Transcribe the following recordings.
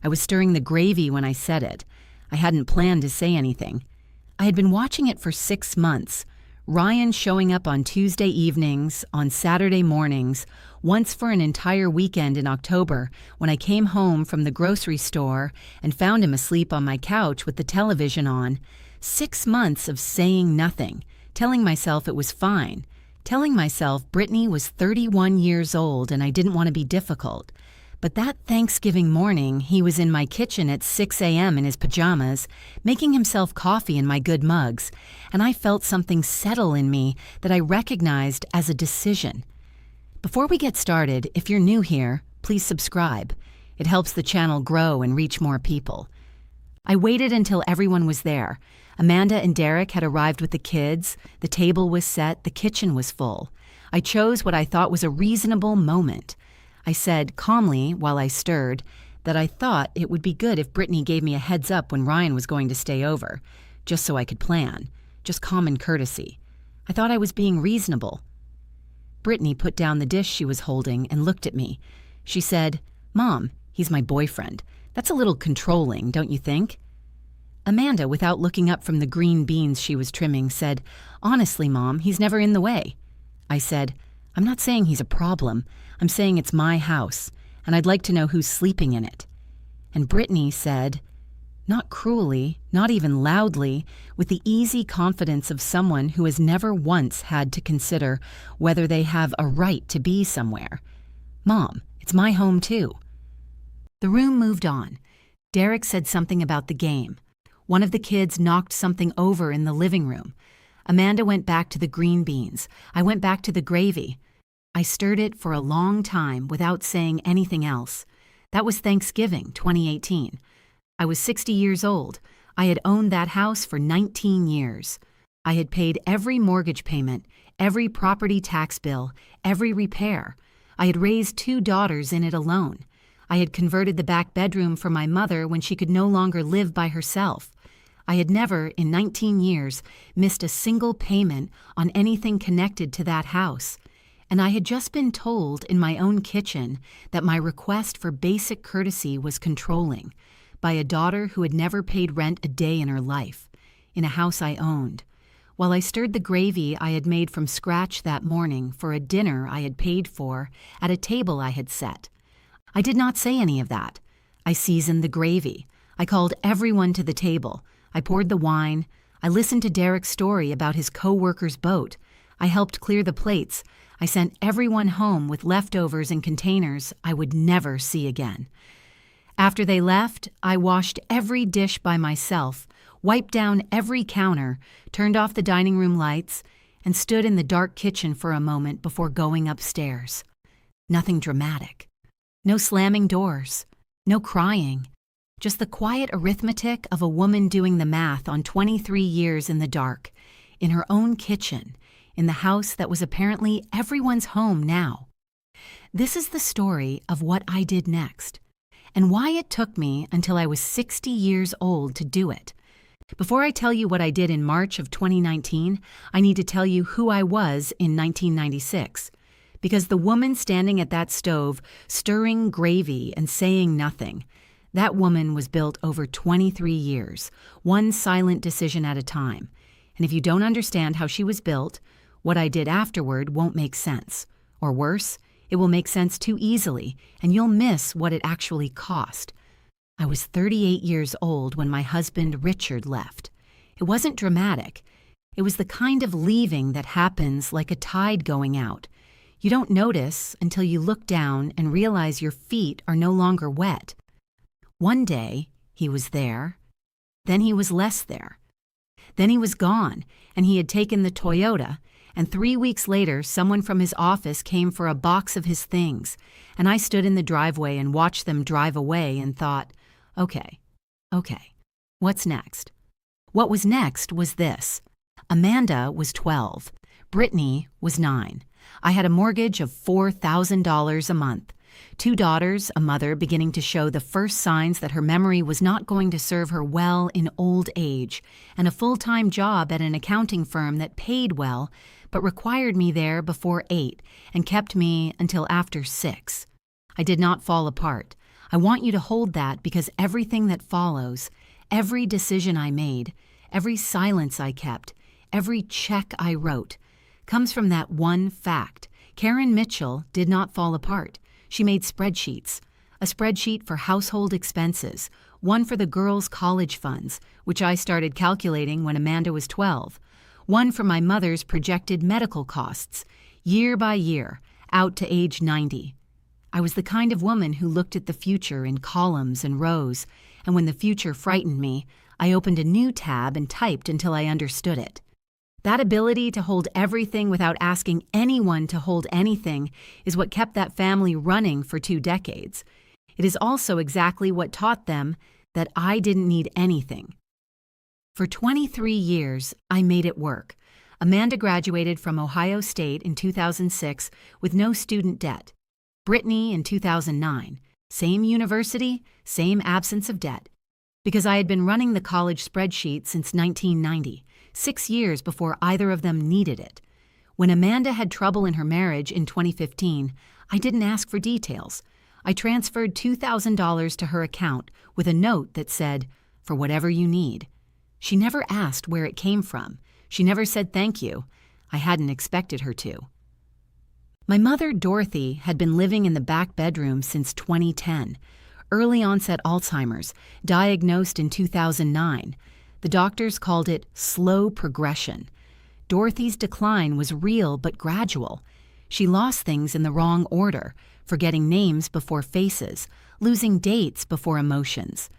I was stirring the gravy when I said it. I hadn't planned to say anything. I had been watching it for 6 months. Ryan showing up on Tuesday evenings, on Saturday mornings, once for an entire weekend in October when I came home from the grocery store and found him asleep on my couch with the television on. 6 months of saying nothing, telling myself it was fine, telling myself Brittany was 31 years old and I didn't want to be difficult. But that Thanksgiving morning, he was in my kitchen at 6 a.m. in his pajamas, making himself coffee in my good mugs, and I felt something settle in me that I recognized as a decision. Before we get started, if you're new here, please subscribe. It helps the channel grow and reach more people. I waited until everyone was there. Amanda and Derek had arrived with the kids, the table was set, the kitchen was full. I chose what I thought was a reasonable moment. I said calmly while I stirred that I thought it would be good if Brittany gave me a heads up when Ryan was going to stay over, just so I could plan, just common courtesy. I thought I was being reasonable. Brittany put down the dish she was holding and looked at me. She said, "Mom, he's my boyfriend. That's a little controlling, don't you think?" Amanda, without looking up from the green beans she was trimming, said, "Honestly, Mom, he's never in the way." I said, "I'm not saying he's a problem. I'm saying it's my house, and I'd like to know who's sleeping in it." And Brittany said, not cruelly, not even loudly, with the easy confidence of someone who has never once had to consider whether they have a right to be somewhere, "Mom, it's my home too." The room moved on. Derek said something about the game. One of the kids knocked something over in the living room. Amanda went back to the green beans. I went back to the gravy. I stirred it for a long time without saying anything else. That was Thanksgiving, 2018. I was 60 years old. I had owned that house for 19 years. I had paid every mortgage payment, every property tax bill, every repair. I had raised 2 daughters in it alone. I had converted the back bedroom for my mother when she could no longer live by herself. I had never, in 19 years, missed a single payment on anything connected to that house. And I had just been told in my own kitchen that my request for basic courtesy was controlling by a daughter who had never paid rent a day in her life, in a house I owned, while I stirred the gravy I had made from scratch that morning for a dinner I had paid for at a table I had set. I did not say any of that. I seasoned the gravy. I called everyone to the table. I poured the wine. I listened to Derek's story about his co-worker's boat. I helped clear the plates. I sent everyone home with leftovers in containers I would never see again. After they left, I washed every dish by myself, wiped down every counter, turned off the dining room lights, and stood in the dark kitchen for a moment before going upstairs. Nothing dramatic. No slamming doors. No crying. Just the quiet arithmetic of a woman doing the math on 23 years in the dark, in her own kitchen, in the house that was apparently everyone's home now. This is the story of what I did next, and why it took me until I was 60 years old to do it. Before I tell you what I did in March of 2019, I need to tell you who I was in 1996. Because the woman standing at that stove, stirring gravy and saying nothing, that woman was built over 23 years, one silent decision at a time. And if you don't understand how she was built, what I did afterward won't make sense. Or worse, it will make sense too easily, and you'll miss what it actually cost. I was 38 years old when my husband Richard left. It wasn't dramatic. It was the kind of leaving that happens like a tide going out. You don't notice until you look down and realize your feet are no longer wet. One day, he was there. Then he was less there. Then he was gone, and he had taken the Toyota, and 3 weeks later, someone from his office came for a box of his things, and I stood in the driveway and watched them drive away and thought, okay, what's next? What was next was this. Amanda was 12. Brittany was 9. I had a mortgage of $4,000 a month. 2 daughters, a mother beginning to show the first signs that her memory was not going to serve her well in old age, and a full-time job at an accounting firm that paid well, but required me there before 8 and kept me until after 6. I did not fall apart. I want you to hold that because everything that follows, every decision I made, every silence I kept, every check I wrote, comes from that one fact. Karen Mitchell did not fall apart. She made spreadsheets. A spreadsheet for household expenses, one for the girls' college funds, which I started calculating when Amanda was 12, one for my mother's projected medical costs, year by year, out to age 90. I was the kind of woman who looked at the future in columns and rows, and when the future frightened me, I opened a new tab and typed until I understood it. That ability to hold everything without asking anyone to hold anything is what kept that family running for 2 decades. It is also exactly what taught them that I didn't need anything. For 23 years, I made it work. Amanda graduated from Ohio State in 2006 with no student debt. Brittany in 2009. Same university, same absence of debt. Because I had been running the college spreadsheet since 1990, 6 years before either of them needed it. When Amanda had trouble in her marriage in 2015, I didn't ask for details. I transferred $2,000 to her account with a note that said, "For whatever you need." She never asked where it came from. She never said thank you. I hadn't expected her to. My mother, Dorothy, had been living in the back bedroom since 2010. Early onset Alzheimer's, diagnosed in 2009. The doctors called it slow progression. Dorothy's decline was real but gradual. She lost things in the wrong order, forgetting names before faces, losing dates before emotions.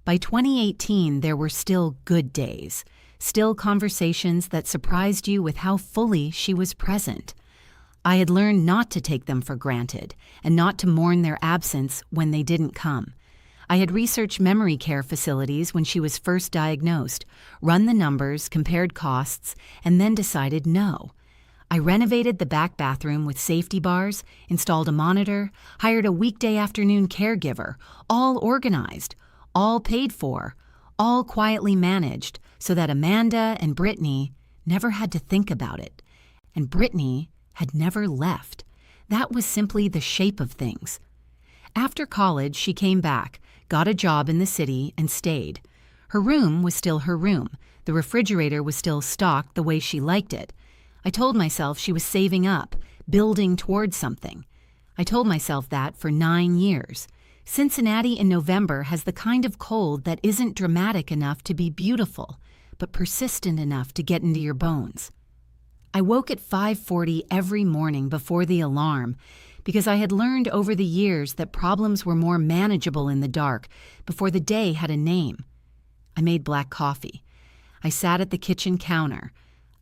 By 2018, there were still good days, still conversations that surprised you with how fully she was present. I had learned not to take them for granted and not to mourn their absence when they didn't come. I had researched memory care facilities when she was first diagnosed, run the numbers, compared costs, and then decided no. I renovated the back bathroom with safety bars, installed a monitor, hired a weekday afternoon caregiver, all organized, all paid for, all quietly managed, so that Amanda and Brittany never had to think about it. And Brittany had never left. That was simply the shape of things. After college, she came back, got a job in the city, and stayed. Her room was still her room. The refrigerator was still stocked the way she liked it. I told myself she was saving up, building towards something. I told myself that for 9 years. Cincinnati in November has the kind of cold that isn't dramatic enough to be beautiful, but persistent enough to get into your bones. I woke at 5:40 every morning before the alarm because I had learned over the years that problems were more manageable in the dark before the day had a name. I made black coffee. I sat at the kitchen counter.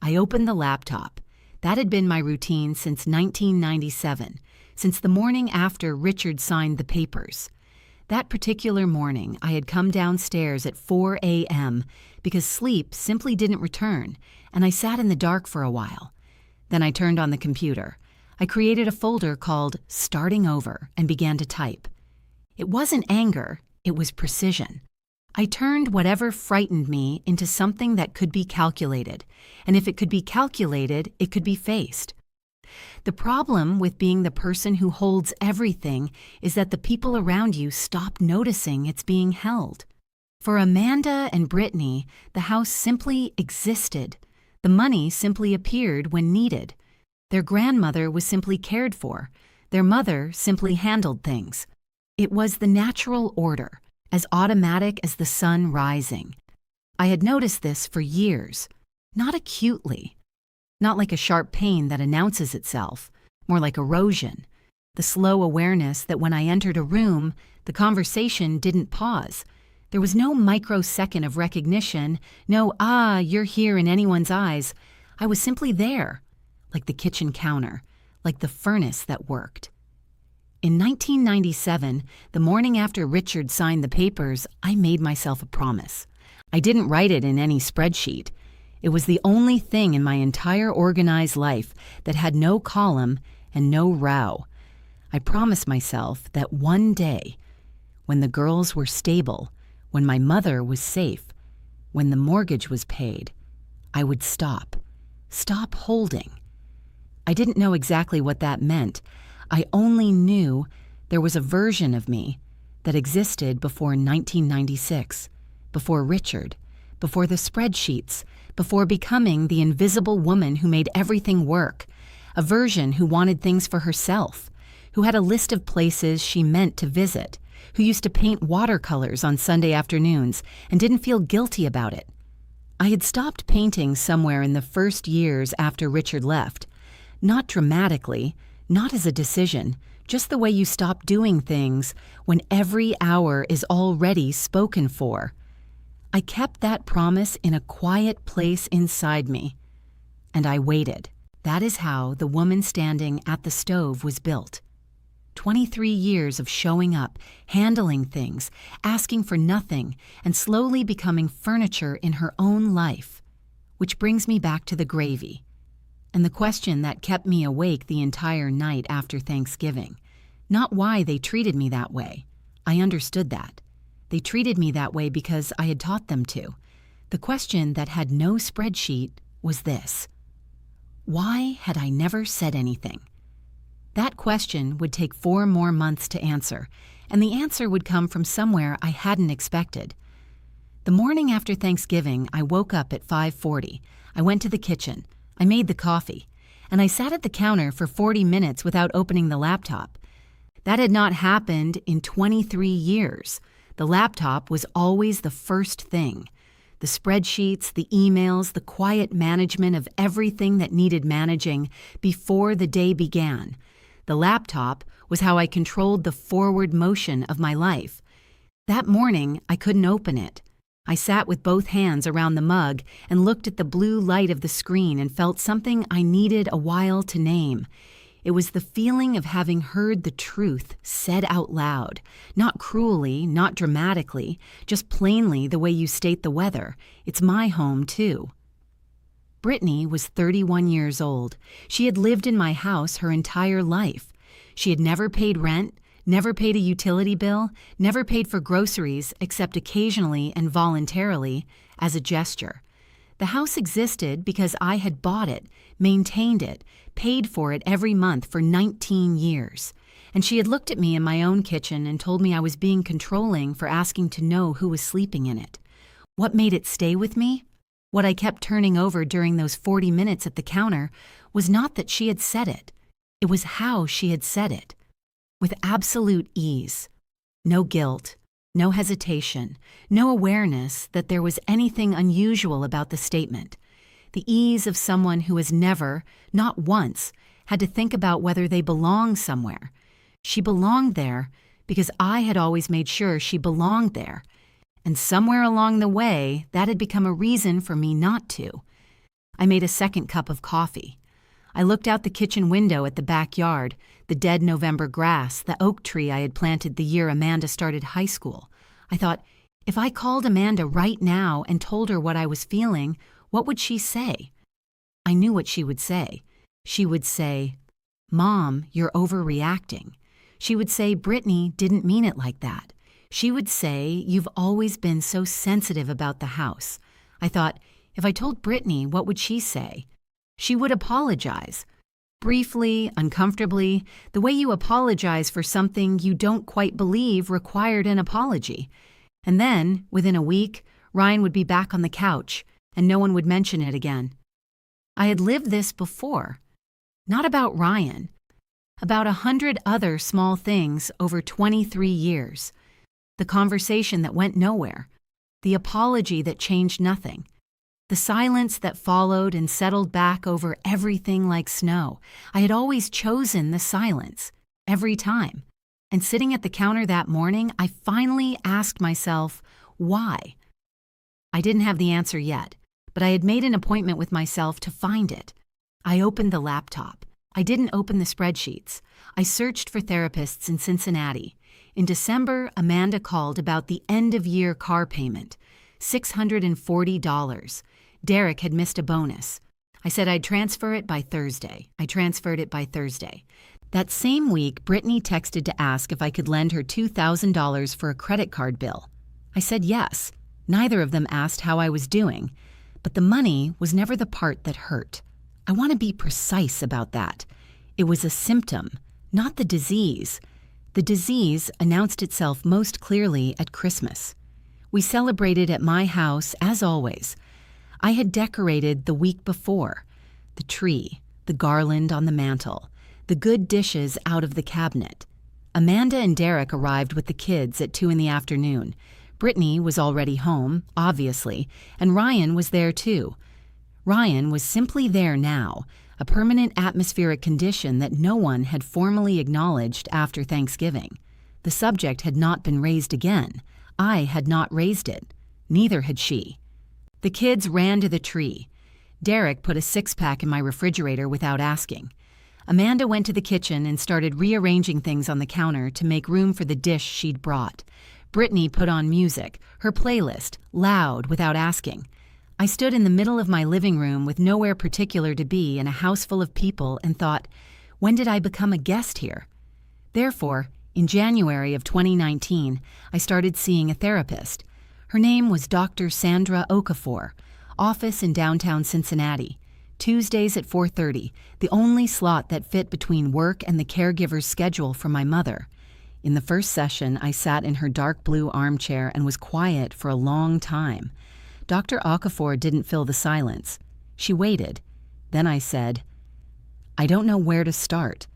I opened the laptop. That had been my routine since 1997, since the morning after Richard signed the papers. That particular morning, I had come downstairs at 4 a.m. because sleep simply didn't return, and I sat in the dark for a while. Then I turned on the computer. I created a folder called Starting Over and began to type. It wasn't anger, it was precision. I turned whatever frightened me into something that could be calculated, and if it could be calculated, it could be faced. The problem with being the person who holds everything is that the people around you stop noticing it's being held. For Amanda and Brittany, the house simply existed. The money simply appeared when needed. Their grandmother was simply cared for. Their mother simply handled things. It was the natural order, as automatic as the sun rising. I had noticed this for years, not acutely, not like a sharp pain that announces itself, more like erosion, the slow awareness that when I entered a room, the conversation didn't pause. There was no microsecond of recognition, no, you're here in anyone's eyes. I was simply there, like the kitchen counter, like the furnace that worked. In 1997, the morning after Richard signed the papers, I made myself a promise. I didn't write it in any spreadsheet. It was the only thing in my entire organized life that had no column and no row. I promised myself that one day, when the girls were stable, when my mother was safe, when the mortgage was paid, I would stop holding. I didn't know exactly what that meant. I only knew there was a version of me that existed before 1996, before Richard, before the spreadsheets, before becoming the invisible woman who made everything work, a version who wanted things for herself, who had a list of places she meant to visit, who used to paint watercolors on Sunday afternoons and didn't feel guilty about it. I had stopped painting somewhere in the first years after Richard left, not dramatically, not as a decision, just the way you stop doing things when every hour is already spoken for. I kept that promise in a quiet place inside me, and I waited. That is how the woman standing at the stove was built. 23 years of showing up, handling things, asking for nothing, and slowly becoming furniture in her own life. Which brings me back to the gravy, and the question that kept me awake the entire night after Thanksgiving. Not why they treated me that way. I understood that. They treated me that way because I had taught them to. The question that had no spreadsheet was this: why had I never said anything? That question would take 4 more months to answer, and the answer would come from somewhere I hadn't expected. The morning after Thanksgiving, I woke up at 5:40. I went to the kitchen. I made the coffee, and I sat at the counter for 40 minutes without opening the laptop. That had not happened in 23 years. The laptop was always the first thing. The spreadsheets, the emails, the quiet management of everything that needed managing before the day began. The laptop was how I controlled the forward motion of my life. That morning, I couldn't open it. I sat with both hands around the mug and looked at the blue light of the screen and felt something I needed a while to name. It was the feeling of having heard the truth said out loud, not cruelly, not dramatically, just plainly the way you state the weather. It's my home, too. Brittany was 31 years old. She had lived in my house her entire life. She had never paid rent, never paid a utility bill, never paid for groceries except occasionally and voluntarily as a gesture. The house existed because I had bought it, maintained it, paid for it every month for 19 years. And she had looked at me in my own kitchen and told me I was being controlling for asking to know who was sleeping in it. What made it stay with me? What I kept turning over during those 40 minutes at the counter was not that she had said it. It was how she had said it. With absolute ease. No guilt, no hesitation, no awareness that there was anything unusual about the statement. The ease of someone who has never, not once, had to think about whether they belong somewhere. She belonged there because I had always made sure she belonged there. And somewhere along the way, that had become a reason for me not to. I made a second cup of coffee. I looked out the kitchen window at the backyard, the dead November grass, the oak tree I had planted the year Amanda started high school. I thought, if I called Amanda right now and told her what I was feeling, what would she say? I knew what she would say. She would say, "Mom, you're overreacting." She would say, "Brittany didn't mean it like that." She would say, "You've always been so sensitive about the house." I thought, if I told Brittany, what would she say? She would apologize. Briefly, uncomfortably, the way you apologize for something you don't quite believe required an apology. And then, within a week, Ryan would be back on the couch, and no one would mention it again. I had lived this before. Not about Ryan. About 100 other small things over 23 years. The conversation that went nowhere. The apology that changed nothing. The silence that followed and settled back over everything like snow. I had always chosen the silence, every time. And sitting at the counter that morning, I finally asked myself, why? I didn't have the answer yet, but I had made an appointment with myself to find it. I opened the laptop. I didn't open the spreadsheets. I searched for therapists in Cincinnati. In December, Amanda called about the end-of-year car payment, $640. Derek had missed a bonus. I said I'd transfer it by Thursday. I transferred it by Thursday. That same week, Brittany texted to ask if I could lend her $2,000 for a credit card bill. I said yes. Neither of them asked how I was doing, but the money was never the part that hurt. I want to be precise about that. It was a symptom, not the disease. The disease announced itself most clearly at Christmas. We celebrated at my house, as always. I had decorated the week before. The tree, the garland on the mantel, the good dishes out of the cabinet. Amanda and Derek arrived with the kids at 2 in the afternoon. Brittany was already home, obviously, and Ryan was there too. Ryan was simply there now, a permanent atmospheric condition that no one had formally acknowledged after Thanksgiving. The subject had not been raised again. I had not raised it. Neither had she. The kids ran to the tree. Derek put a 6-pack in my refrigerator without asking. Amanda went to the kitchen and started rearranging things on the counter to make room for the dish she'd brought. Brittany put on music, her playlist, loud without asking. I stood in the middle of my living room with nowhere particular to be in a house full of people and thought, when did I become a guest here? Therefore, in January of 2019, I started seeing a therapist. Her name was Dr. Sandra Okafor, office in downtown Cincinnati. Tuesdays at 4:30, the only slot that fit between work and the caregiver's schedule for my mother. In the first session, I sat in her dark blue armchair and was quiet for a long time. Dr. Okafor didn't fill the silence. She waited. Then I said, "I don't know where to start."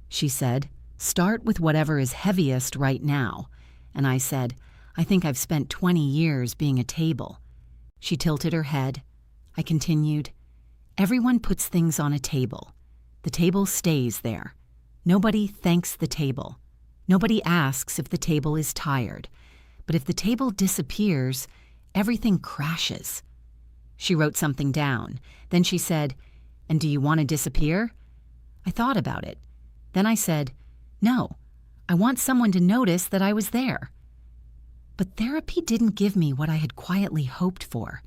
She said, "Start with whatever is heaviest right now." And I said, "I think I've spent 20 years being a table." She tilted her head. I continued, "Everyone puts things on a table. The table stays there. Nobody thanks the table. Nobody asks if the table is tired. But if the table disappears, everything crashes." She wrote something down. Then she said, "And do you want to disappear?" I thought about it. Then I said, "No, I want someone to notice that I was there." But therapy didn't give me what I had quietly hoped for.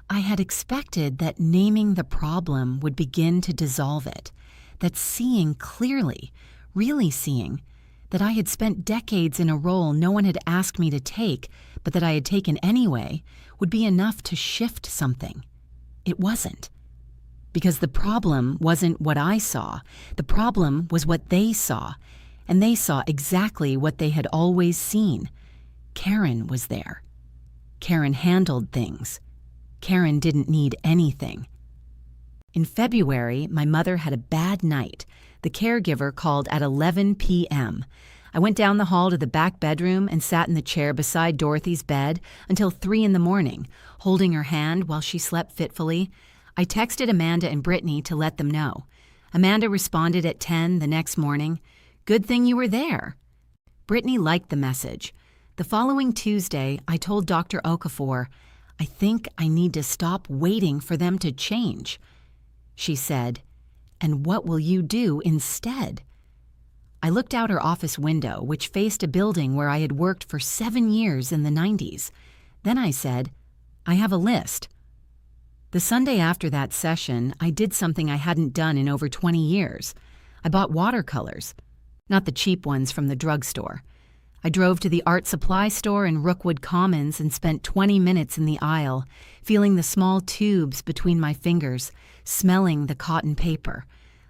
I had expected that naming the problem would begin to dissolve it, that seeing clearly, really seeing, that I had spent decades in a role no one had asked me to take, but that I had taken anyway, would be enough to shift something. It wasn't. Because the problem wasn't what I saw. The problem was what they saw. And they saw exactly what they had always seen. Karen was there. Karen handled things. Karen didn't need anything. In February, my mother had a bad night. The caregiver called at 11 p.m. I went down the hall to the back bedroom and sat in the chair beside Dorothy's bed until 3 in the morning, holding her hand while she slept fitfully. I texted Amanda and Brittany to let them know. Amanda responded at 10 the next morning, "Good thing you were there." Brittany liked the message. The following Tuesday, I told Dr. Okafor, "I think I need to stop waiting for them to change." She said, "And what will you do instead?" I looked out her office window, which faced a building where I had worked for 7 years in the 90s. Then I said, "I have a list." The Sunday after that session, I did something I hadn't done in over 20 years. I bought watercolors, not the cheap ones from the drugstore. I drove to the art supply store in Rookwood Commons and spent 20 minutes in the aisle, feeling the small tubes between my fingers, smelling the cotton paper,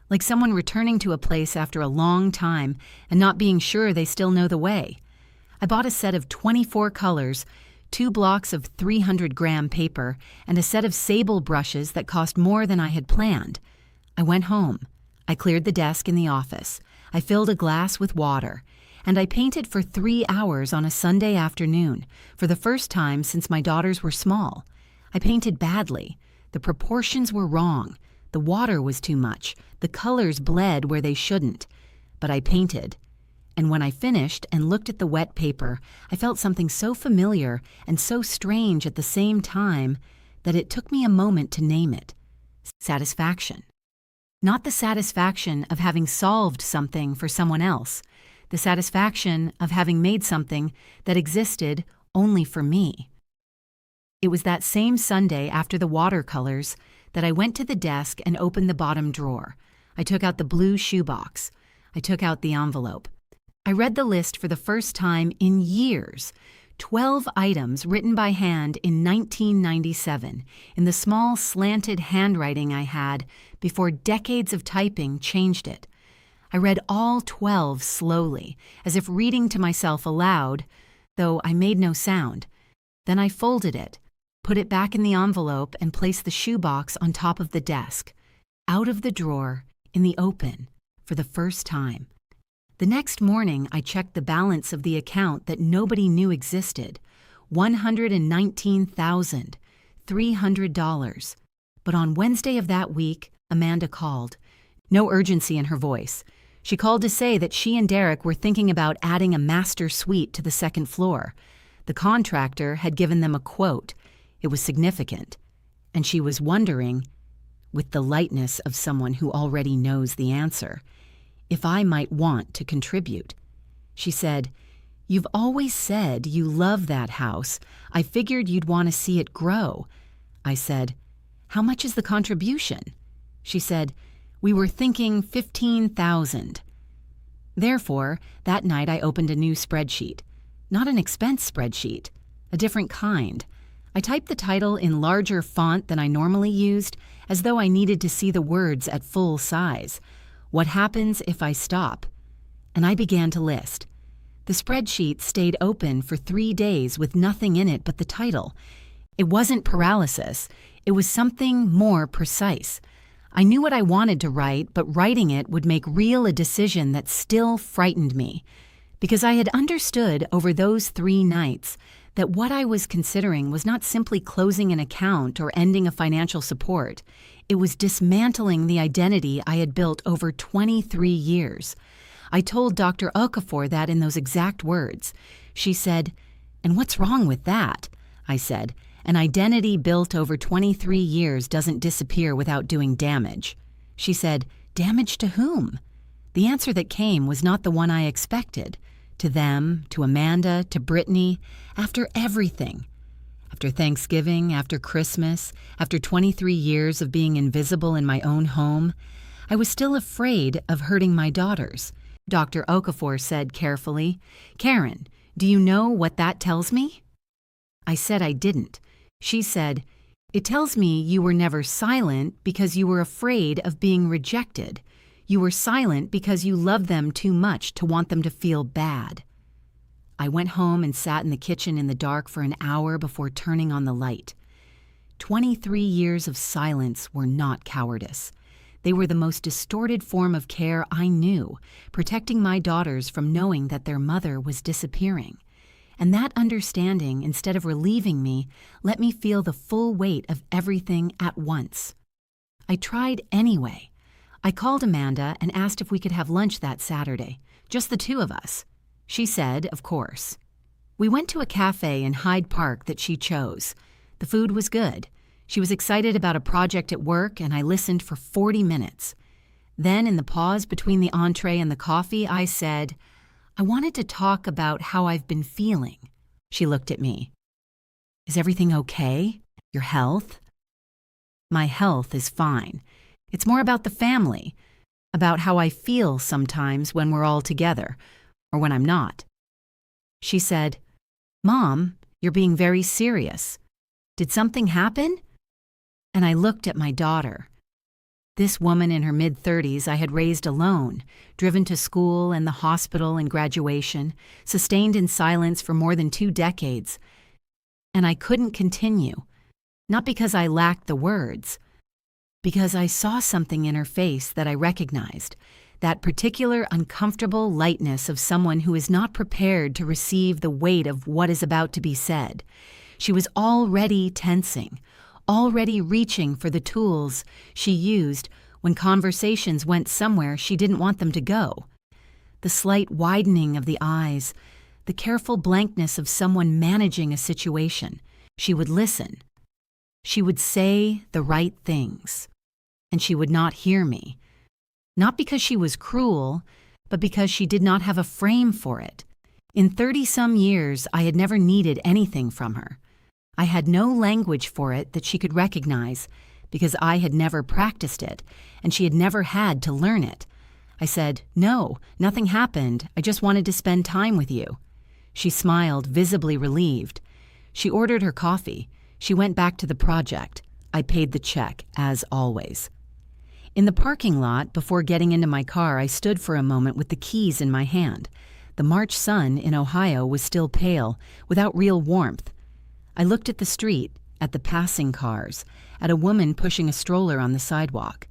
like someone returning to a place after a long time and not being sure they still know the way. I bought a set of 24 colors, 2 blocks of 300-gram paper, and a set of sable brushes that cost more than I had planned. I went home. I cleared the desk in the office. I filled a glass with water. And I painted for 3 hours on a Sunday afternoon, for the first time since my daughters were small. I painted badly. The proportions were wrong. The water was too much. The colors bled where they shouldn't. But I painted. And when I finished and looked at the wet paper, I felt something so familiar and so strange at the same time that it took me a moment to name it. Satisfaction. Not the satisfaction of having solved something for someone else. The satisfaction of having made something that existed only for me. It was that same Sunday after the watercolors that I went to the desk and opened the bottom drawer. I took out the blue shoebox. I took out the envelope. I read the list for the first time in years. 12 items written by hand in 1997 in the small slanted handwriting I had before decades of typing changed it. I read all 12 slowly, as if reading to myself aloud, though I made no sound. Then I folded it, put it back in the envelope, and placed the shoebox on top of the desk, out of the drawer, in the open, for the first time. The next morning, I checked the balance of the account that nobody knew existed, $119,300. But on Wednesday of that week, Amanda called. No urgency in her voice. She called to say that she and Derek were thinking about adding a master suite to the second floor. The contractor had given them a quote. It was significant. And she was wondering, with the lightness of someone who already knows the answer, if I might want to contribute. She said, "You've always said you love that house. I figured you'd want to see it grow." I said, "How much is the contribution?" She said, "We were thinking $15,000. Therefore, that night I opened a new spreadsheet. Not an expense spreadsheet, a different kind. I typed the title in larger font than I normally used, as though I needed to see the words at full size. What happens if I stop? And I began to list. The spreadsheet stayed open for 3 days with nothing in it but the title. It wasn't paralysis. It was something more precise. I knew what I wanted to write, but writing it would make real a decision that still frightened me, because I had understood over those 3 nights that what I was considering was not simply closing an account or ending a financial support. It was dismantling the identity I had built over 23 years. I told Dr. Okafor that in those exact words. She said, "And what's wrong with that?" I said, "An identity built over 23 years doesn't disappear without doing damage." She said, "Damage to whom?" The answer that came was not the one I expected. To them, to Amanda, to Brittany, after everything. After Thanksgiving, after Christmas, after 23 years of being invisible in my own home, I was still afraid of hurting my daughters. Dr. Okafor said carefully, "Karen, do you know what that tells me?" I said I didn't. She said, "It tells me you were never silent because you were afraid of being rejected. You were silent because you loved them too much to want them to feel bad." I went home and sat in the kitchen in the dark for an hour before turning on the light. 23 years of silence were not cowardice. They were the most distorted form of care I knew, protecting my daughters from knowing that their mother was disappearing. And that understanding, instead of relieving me, let me feel the full weight of everything at once. I tried anyway. I called Amanda and asked if we could have lunch that Saturday, just the 2 of us. She said, of course. We went to a cafe in Hyde Park that she chose. The food was good. She was excited about a project at work, and I listened for 40 minutes. Then, in the pause between the entree and the coffee, I said, "I wanted to talk about how I've been feeling." She looked at me. "Is everything okay? Your health?" "My health is fine. It's more about the family, about how I feel sometimes when we're all together, or when I'm not." She said, "Mom, you're being very serious. Did something happen?" And I looked at my daughter. This woman in her mid-30s I had raised alone, driven to school and the hospital and graduation, sustained in silence for more than 2 decades. And I couldn't continue, not because I lacked the words, because I saw something in her face that I recognized, that particular uncomfortable lightness of someone who is not prepared to receive the weight of what is about to be said. She was already tensing, already reaching for the tools she used when conversations went somewhere she didn't want them to go. The slight widening of the eyes, the careful blankness of someone managing a situation. She would listen. She would say the right things. And she would not hear me. Not because she was cruel, but because she did not have a frame for it. In 30-some years, I had never needed anything from her. I had no language for it that she could recognize, because I had never practiced it, and she had never had to learn it. I said, "No, nothing happened. I just wanted to spend time with you." She smiled, visibly relieved. She ordered her coffee. She went back to the project. I paid the check, as always. In the parking lot, before getting into my car, I stood for a moment with the keys in my hand. The March sun in Ohio was still pale, without real warmth. I looked at the street, at the passing cars, at a woman pushing a stroller on the sidewalk.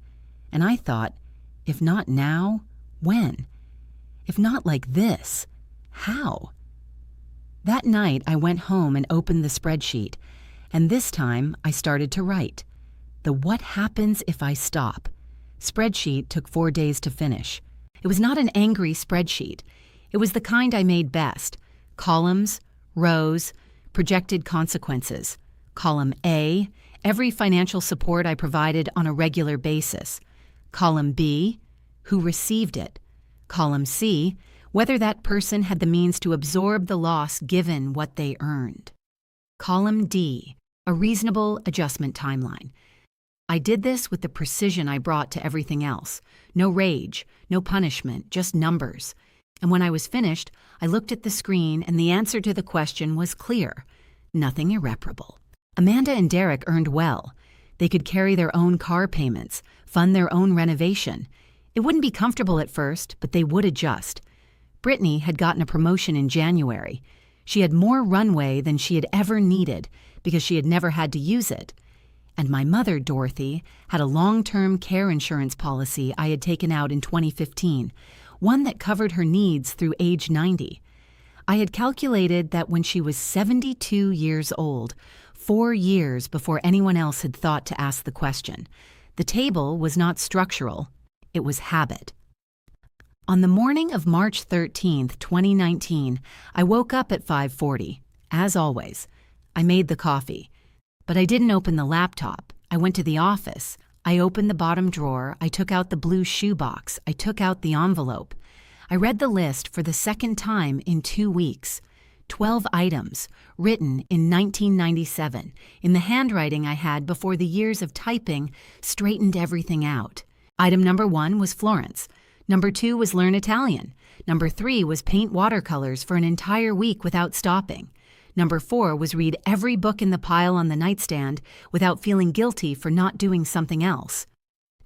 And I thought, if not now, when? If not like this, how? That night, I went home and opened the spreadsheet, and this time I started to write. The what happens if I stop spreadsheet took 4 days to finish. It was not an angry spreadsheet. It was the kind I made best. Columns, rows, projected consequences. Column A, every financial support I provided on a regular basis. Column B, who received it. Column C, whether that person had the means to absorb the loss given what they earned. Column D, a reasonable adjustment timeline. I did this with the precision I brought to everything else. No rage, no punishment, just numbers. And when I was finished, I looked at the screen and the answer to the question was clear. Nothing irreparable. Amanda and Derek earned well. They could carry their own car payments, fund their own renovation. It wouldn't be comfortable at first, but they would adjust. Brittany had gotten a promotion in January. She had more runway than she had ever needed because she had never had to use it. And my mother, Dorothy, had a long-term care insurance policy I had taken out in 2015, one that covered her needs through age 90. I had calculated that when she was 72 years old, 4 years before anyone else had thought to ask the question, the table was not structural, it was habit. On the morning of March 13th, 2019, I woke up at 5:40. As always, I made the coffee. But I didn't open the laptop. I went to the office. I opened the bottom drawer. I took out the blue shoebox. I took out the envelope. I read the list for the second time in 2 weeks. 12 items, written in 1997, in the handwriting I had before the years of typing straightened everything out. Item number 1 was Florence. Number 2 was learn Italian. Number 3 was paint watercolors for an entire week without stopping. Number 4 was read every book in the pile on the nightstand without feeling guilty for not doing something else.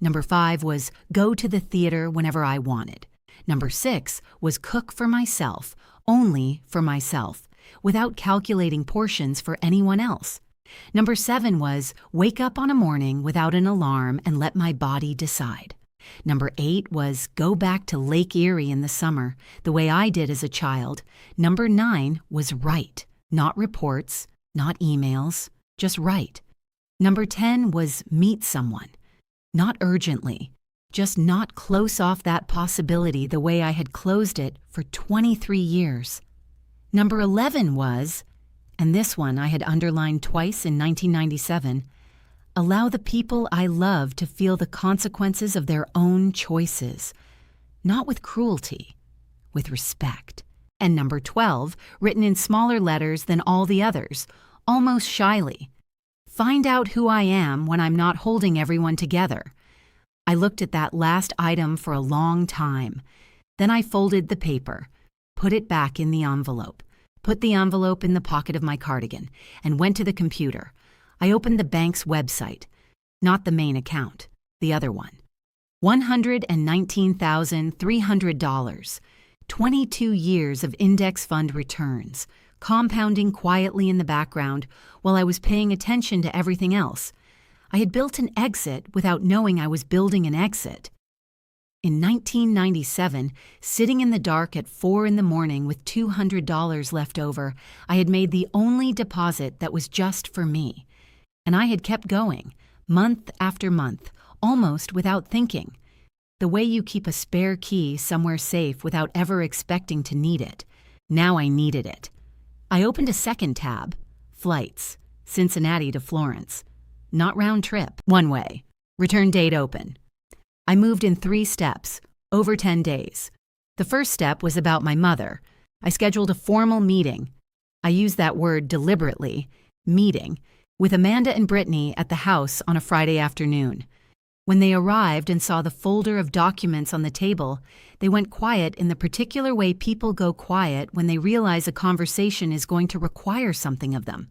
Number 5 was go to the theater whenever I wanted. Number 6 was cook for myself, only for myself, without calculating portions for anyone else. Number 7 was wake up on a morning without an alarm and let my body decide. Number 8 was go back to Lake Erie in the summer, the way I did as a child. Number 9 was write. Not reports, not emails, just write. Number 10 was meet someone. Not urgently, just not close off that possibility the way I had closed it for 23 years. Number 11 was, and this one I had underlined twice in 1997, allow the people I love to feel the consequences of their own choices, not with cruelty, with respect. And number 12, written in smaller letters than all the others, almost shyly. Find out who I am when I'm not holding everyone together. I looked at that last item for a long time. Then I folded the paper, put it back in the envelope, put the envelope in the pocket of my cardigan, and went to the computer. I opened the bank's website, not the main account, the other one. $119,300. 22 years of index fund returns, compounding quietly in the background while I was paying attention to everything else. I had built an exit without knowing I was building an exit. In 1997, sitting in the dark at 4 in the morning with $200 left over, I had made the only deposit that was just for me. And I had kept going, month after month, almost without thinking. The way you keep a spare key somewhere safe without ever expecting to need it. Now I needed it. I opened a second tab, flights, Cincinnati to Florence. Not round trip, one way. Return date open. I moved in 3 steps, over 10 days. The first step was about my mother. I scheduled a formal meeting. I used that word deliberately, meeting, with Amanda and Brittany at the house on a Friday afternoon. When they arrived and saw the folder of documents on the table, they went quiet in the particular way people go quiet when they realize a conversation is going to require something of them.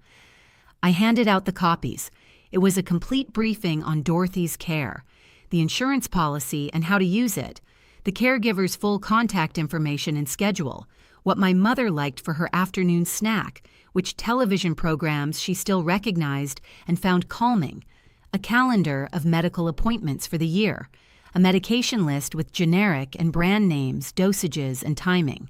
I handed out the copies. It was a complete briefing on Dorothy's care. the insurance policy and how to use it, the caregiver's full contact information and schedule, what my mother liked for her afternoon snack, which television programs she still recognized and found calming, a calendar of medical appointments for the year, a medication list with generic and brand names, dosages, and timing.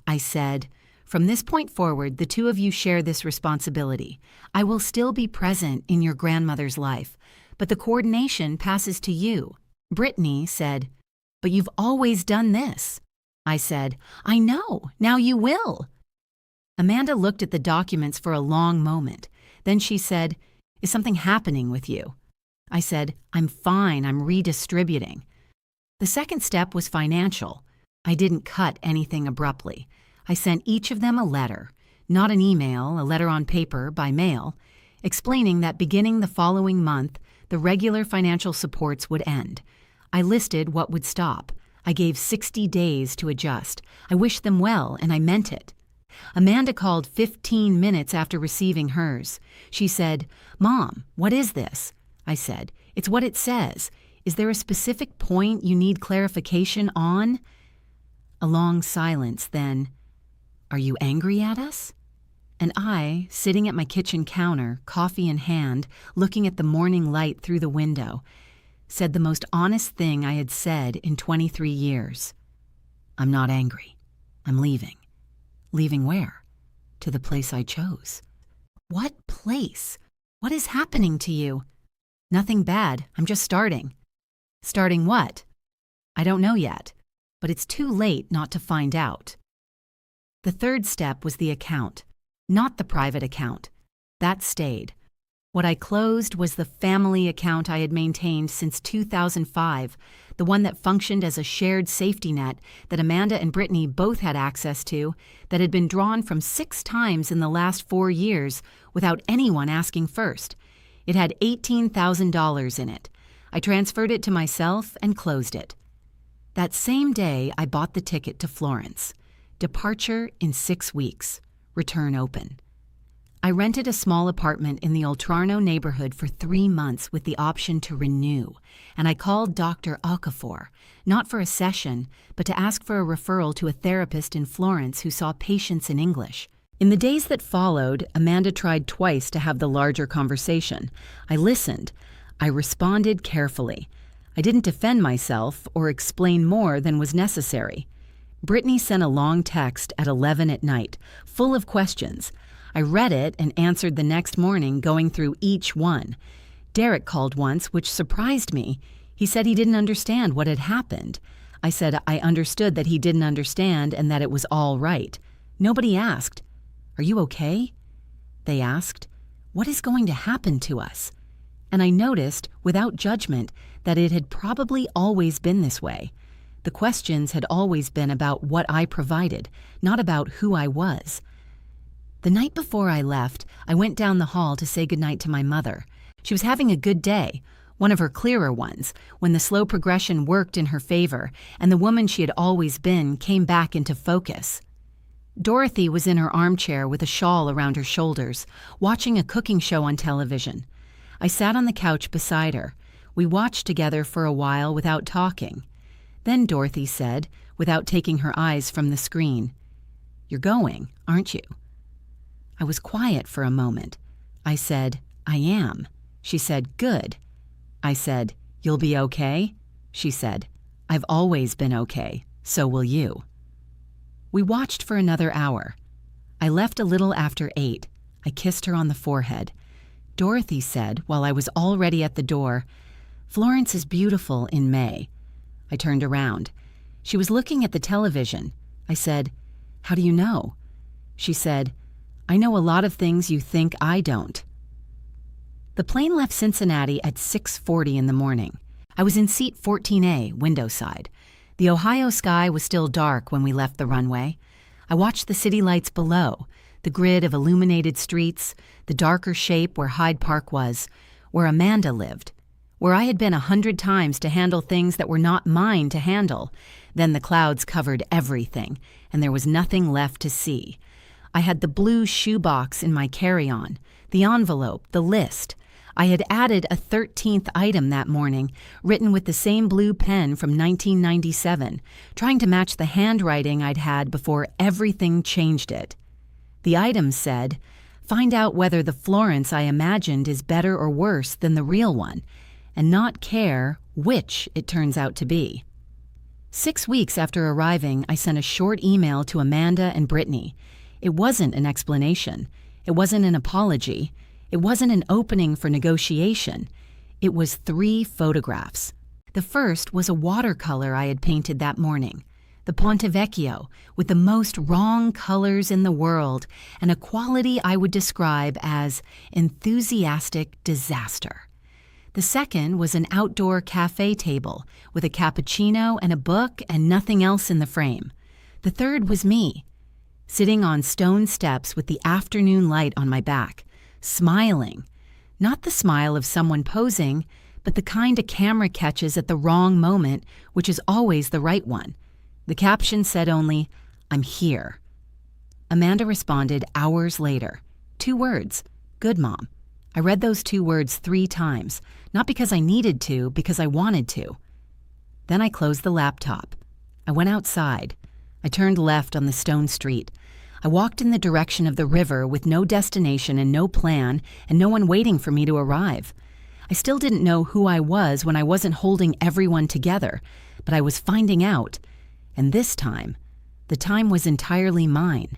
I said, "From this point forward, the two of you share this responsibility. I will still be present in your grandmother's life, but the coordination passes to you." Brittany said, "But you've always done this." I said, "I know, now you will." Amanda looked at the documents for a long moment. Then she said, "Is something happening with you?" I said, "I'm fine, I'm redistributing." The second step was financial. I didn't cut anything abruptly. I sent each of them a letter, not an email, a letter on paper by mail, explaining that beginning the following month, the regular financial supports would end. I listed what would stop. I gave 60 days to adjust. I wished them well, and I meant it. Amanda called 15 minutes after receiving hers. She said, "Mom, what is this?" I said, "It's what it says. Is there a specific point you need clarification on?" A long silence, then, "Are you angry at us?" And I, sitting at my kitchen counter, coffee in hand, looking at the morning light through the window, said the most honest thing I had said in 23 years. "I'm not angry. I'm leaving." Leaving where? To the place I chose. What place? What is happening to you? Nothing bad. I'm just starting. Starting what? I don't know yet, but it's too late not to find out. The third step was the account, not the private account. That stayed. What I closed was the family account I had maintained since 2005, the one that functioned as a shared safety net that Amanda and Brittany both had access to, that had been drawn from 6 times in the last 4 years without anyone asking first. It had $18,000 in it. I transferred it to myself and closed it. That same day, I bought the ticket to Florence. Departure in 6 weeks. Return open. I rented a small apartment in the Oltrarno neighborhood for 3 months with the option to renew, and I called Dr. Okafor, not for a session, but to ask for a referral to a therapist in Florence who saw patients in English. In the days that followed, Amanda tried twice to have the larger conversation. I listened. I responded carefully. I didn't defend myself or explain more than was necessary. Brittany sent a long text at 11 at night, full of questions. I read it and answered the next morning, going through each one. Derek called once, which surprised me. He said he didn't understand what had happened. I said I understood that he didn't understand and that it was all right. Nobody asked, "Are you okay?" They asked, "What is going to happen to us?" And I noticed, without judgment, that it had probably always been this way. The questions had always been about what I provided, not about who I was. The night before I left, I went down the hall to say goodnight to my mother. She was having a good day, one of her clearer ones, when the slow progression worked in her favor and the woman she had always been came back into focus. Dorothy was in her armchair with a shawl around her shoulders, watching a cooking show on television. I sat on the couch beside her. We watched together for a while without talking. Then Dorothy said, without taking her eyes from the screen, "You're going, aren't you?" I was quiet for a moment. I said, "I am." She said, "Good." I said, "You'll be okay?" She said, "I've always been okay. So will you." We watched for another hour. I left a little after 8. I kissed her on the forehead. Dorothy said, while I was already at the door, "Florence is beautiful in May." I turned around. She was looking at the television. I said, "How do you know?" She said, "I know a lot of things you think I don't." The plane left Cincinnati at 6:40 in the morning. I was in seat 14A, window side. The Ohio sky was still dark when we left the runway. I watched the city lights below, the grid of illuminated streets, the darker shape where Hyde Park was, where Amanda lived, where I had been 100 times to handle things that were not mine to handle. Then the clouds covered everything, and there was nothing left to see. I had the blue shoebox in my carry-on, the envelope, the list. I had added a 13th item that morning, written with the same blue pen from 1997, trying to match the handwriting I'd had before everything changed it. The item said, "Find out whether the Florence I imagined is better or worse than the real one, and not care which it turns out to be." 6 weeks after arriving, I sent a short email to Amanda and Brittany. It wasn't an explanation. It wasn't an apology. It wasn't an opening for negotiation. It was 3 photographs. The first was a watercolor I had painted that morning, the Ponte Vecchio, with the most wrong colors in the world and a quality I would describe as enthusiastic disaster. The second was an outdoor cafe table with a cappuccino and a book and nothing else in the frame. The third was me, sitting on stone steps with the afternoon light on my back, smiling. Not the smile of someone posing, but the kind a camera catches at the wrong moment, which is always the right one. The caption said only, "I'm here." Amanda responded hours later. 2 words, "Good, Mom." I read those 2 words 3 times, not because I needed to, because I wanted to. Then I closed the laptop. I went outside. I turned left on the stone street. I walked in the direction of the river with no destination and no plan and no one waiting for me to arrive. I still didn't know who I was when I wasn't holding everyone together, but I was finding out. And this time, the time was entirely mine.